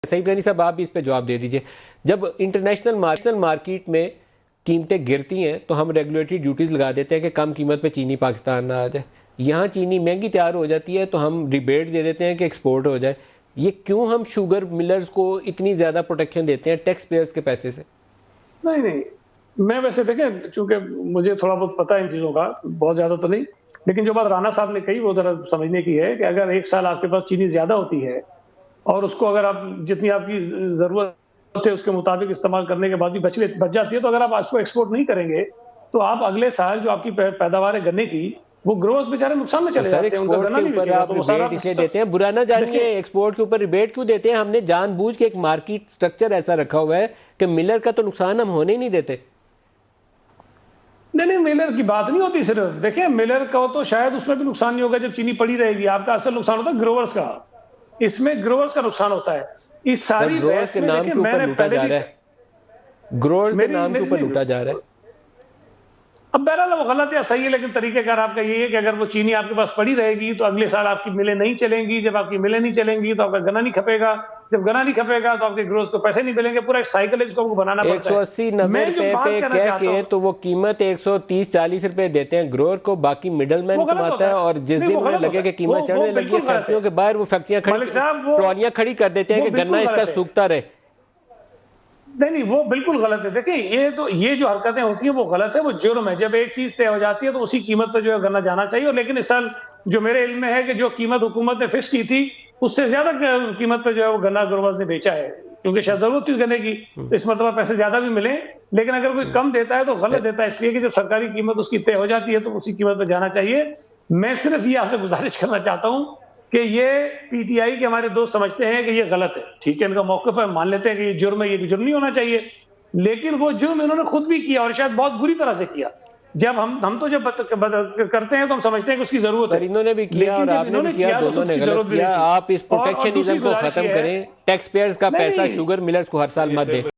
سعید غنی صاحب آپ بھی اس پہ جواب دے دیجئے. جب انٹرنیشنل مارکیٹ میں قیمتیں گرتی ہیں تو ہم ریگولیٹری ڈیوٹیز لگا دیتے ہیں کہ کم قیمت پہ چینی پاکستان نہ آ جائے. یہاں چینی مہنگی تیار ہو جاتی ہے تو ہم ریبیٹ دے دیتے ہیں کہ ایکسپورٹ ہو جائے. یہ کیوں ہم شوگر ملرز کو اتنی زیادہ پروٹیکشن دیتے ہیں ٹیکس پیئرز کے پیسے سے؟ نہیں میں ویسے دیکھیں چونکہ مجھے تھوڑا بہت پتہ ہے ان چیزوں کا، بہت زیادہ تو نہیں، لیکن جو بات رانا صاحب نے کہی وہ ذرا سمجھنے کی ہے کہ اگر ایک سال آپ کے پاس چینی زیادہ ہوتی ہے اور اس کو اگر آپ جتنی آپ کی ضرورت ہے اس کے مطابق استعمال کرنے کے بعد بھی بچ جاتی ہے تو اگر آپ اس کو ایکسپورٹ نہیں کریں گے تو آپ اگلے سال جو آپ کی پیداوار ہے گنے کی وہ گروز بیچارے نقصان میں چلے جاتے ہیں. ان کا گنا نہیں بکے گا تو وہ سارا ریبیٹ اسے دیتے ہیں. برا نہ جانیے ایکسپورٹ کے اوپر ریبیٹ کیوں دیتے ہیں. ہم نے جان بوجھ کے ایک مارکیٹ سٹرکچر ایسا رکھا ہوا ہے کہ ملر کا تو نقصان ہم ہونے ہی نہیں دیتے. نہیں ملر کی بات نہیں ہوتی. صرف دیکھیں ملر کا تو شاید اس میں بھی نقصان نہیں ہوگا جب چینی پڑی رہے گی. آپ کا اصل نقصان ہوتا ہے گروورز کا. اس میں گروورز کا نقصان ہوتا ہے. اس ساری گروورز کے نام کے اوپر لوٹا جا رہا ہے. گروورز کے نام کے اوپر لوٹا جا رہا ہے. اب بہرحال وہ غلط یا صحیح ہے لیکن طریقہ کار آپ کا یہ ہے کہ اگر وہ چینی آپ کے پاس پڑی رہے گی تو اگلے سال آپ کی ملیں نہیں چلیں گی. جب آپ کی ملیں نہیں چلیں گی تو آپ کا گنا نہیں کھپے گا. جب گنا نہیں کھپے گا تو آپ کے گروز کو پیسے نہیں ملیں گے. پورا ایک سائیکل ہے جس کو بنانا پڑتا ہے. 180-90 روپے پہ کہہ کے تو وہ قیمت 130-40 روپے دیتے ہیں گروور کو. باقی مڈل مین کماتا ہے اور جس دن انہیں لگے کہ قیمت چڑھنے لگی ہے فیکٹریوں کے باہر وہ فیکٹریاں ٹرالیاں کھڑی کر دیتے ہیں کہ گنا اس کا سوکھتا رہے. نہیں وہ بالکل غلط ہے. دیکھیں یہ جو حرکتیں ہوتی ہیں وہ غلط ہے. وہ جرم ہے. جب ایک چیز طے ہو جاتی ہے تو اسی قیمت پہ جو ہے گنا جانا چاہیے. لیکن اس سال جو میرے علم میں ہے کہ جو قیمت حکومت نے فکس کی تھی اس سے زیادہ قیمت پہ جو ہے وہ گنا گروورز نے بیچا ہے کیونکہ شاید ضرورت تھی گنے کی. اس مرتبہ پیسے زیادہ بھی ملیں لیکن اگر کوئی کم دیتا ہے تو غلط دیتا ہے. اس لیے کہ جب سرکاری قیمت اس کی طے ہو جاتی ہے تو اسی قیمت پہ جانا چاہیے. میں صرف یہ آپ سے گزارش کرنا چاہتا ہوں کہ یہ پی ٹی آئی کے ہمارے دوست سمجھتے ہیں کہ یہ غلط ہے. ٹھیک ہے ان کا موقف ہے, مان لیتے ہیں کہ یہ جرم ہے, یہ جرم نہیں ہونا چاہیے, لیکن وہ جرم انہوں نے خود بھی کیا اور شاید بہت بری طرح سے کیا. جب ہم تو جب کرتے ہیں تو ہم سمجھتے ہیں کہ اس کی ضرورت ہے. انہوں نے بھی کیا اور آپ نے بھی کیا, دونوں نے غلط کیا. آپ اس پروٹیکشنزم کو ختم کریں. ٹیکس پیئرز کا پیسہ شوگر ملرز کو ہر سال مت دیں.